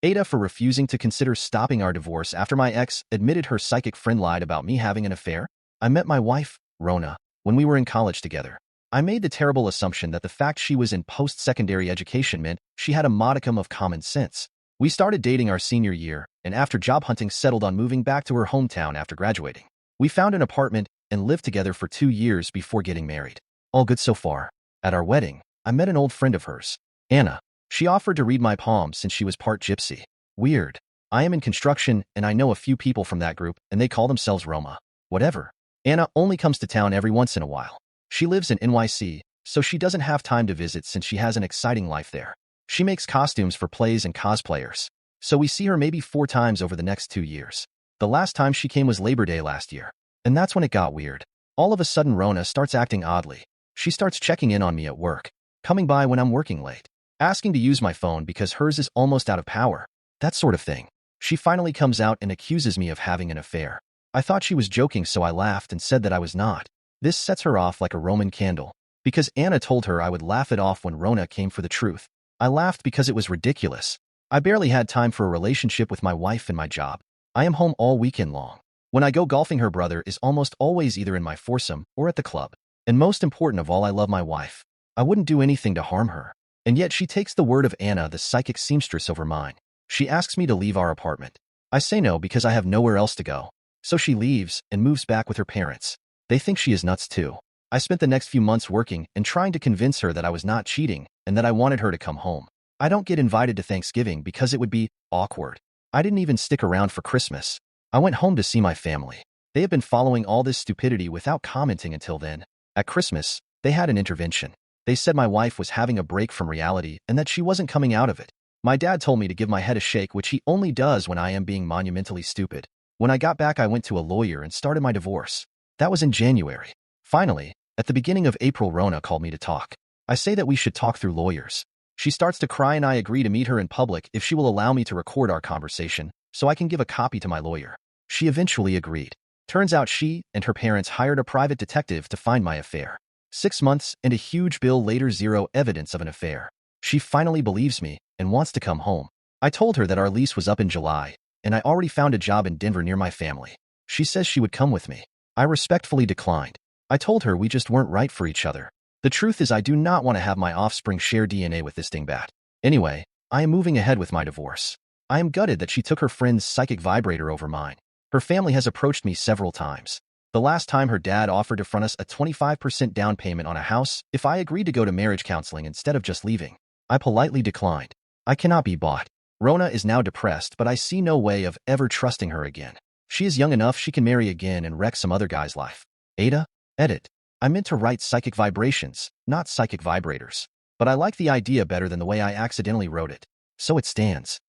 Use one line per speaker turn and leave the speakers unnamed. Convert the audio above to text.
Ada for refusing to consider stopping our divorce after my ex admitted her psychic friend lied about me having an affair. I met my wife, Rona, when we were in college together. I made the terrible assumption that the fact she was in post-secondary education meant she had a modicum of common sense. We started dating our senior year, and after job hunting settled on moving back to her hometown after graduating. We found an apartment and lived together for 2 years before getting married. All good so far. At our wedding, I met an old friend of hers, Anna. She offered to read my palms since she was part gypsy. Weird. I am in construction, and I know a few people from that group, and they call themselves Roma. Whatever. Anna only comes to town every once in a while. She lives in NYC, so she doesn't have time to visit since she has an exciting life there. She makes costumes for plays and cosplayers, so we see her maybe 4 times over the next 2 years. The last time she came was Labor Day last year, and that's when it got weird. All of a sudden Rona starts acting oddly. She starts checking in on me at work, coming by when I'm working late, asking to use my phone because hers is almost out of power, that sort of thing. She finally comes out and accuses me of having an affair. I thought she was joking, so I laughed and said that I was not. This sets her off like a Roman candle, because Anna told her I would laugh it off when Rona came for the truth. I laughed because it was ridiculous. I barely had time for a relationship with my wife and my job. I am home all weekend long. When I go golfing, her brother is almost always either in my foursome or at the club. And most important of all, I love my wife. I wouldn't do anything to harm her. And yet she takes the word of Anna, the psychic seamstress, over mine. She asks me to leave our apartment. I say no because I have nowhere else to go. So she leaves and moves back with her parents. They think she is nuts too. I spent the next few months working and trying to convince her that I was not cheating and that I wanted her to come home. I don't get invited to Thanksgiving because it would be awkward. I didn't even stick around for Christmas. I went home to see my family. They have been following all this stupidity without commenting until then. At Christmas, they had an intervention. They said my wife was having a break from reality and that she wasn't coming out of it. My dad told me to give my head a shake, which he only does when I am being monumentally stupid. When I got back, I went to a lawyer and started my divorce. That was in January. Finally, at the beginning of April, Rona called me to talk. I say that we should talk through lawyers. She starts to cry and I agree to meet her in public if she will allow me to record our conversation so I can give a copy to my lawyer. She eventually agreed. Turns out she and her parents hired a private detective to find my affair. 6 months and a huge bill later, zero evidence of an affair. She finally believes me and wants to come home. I told her that our lease was up in July and I already found a job in Denver near my family. She says she would come with me. I respectfully declined. I told her we just weren't right for each other. The truth is I do not want to have my offspring share DNA with this dingbat. Anyway, I am moving ahead with my divorce. I am gutted that she took her friend's psychic vibrator over mine. Her family has approached me several times. The last time her dad offered to front us a 25% down payment on a house if I agreed to go to marriage counseling instead of just leaving. I politely declined. I cannot be bought. Rona is now depressed, but I see no way of ever trusting her again. She is young enough she can marry again and wreck some other guy's life. Ada? Edit. I meant to write psychic vibrations, not psychic vibrators. But I like the idea better than the way I accidentally wrote it. So it stands.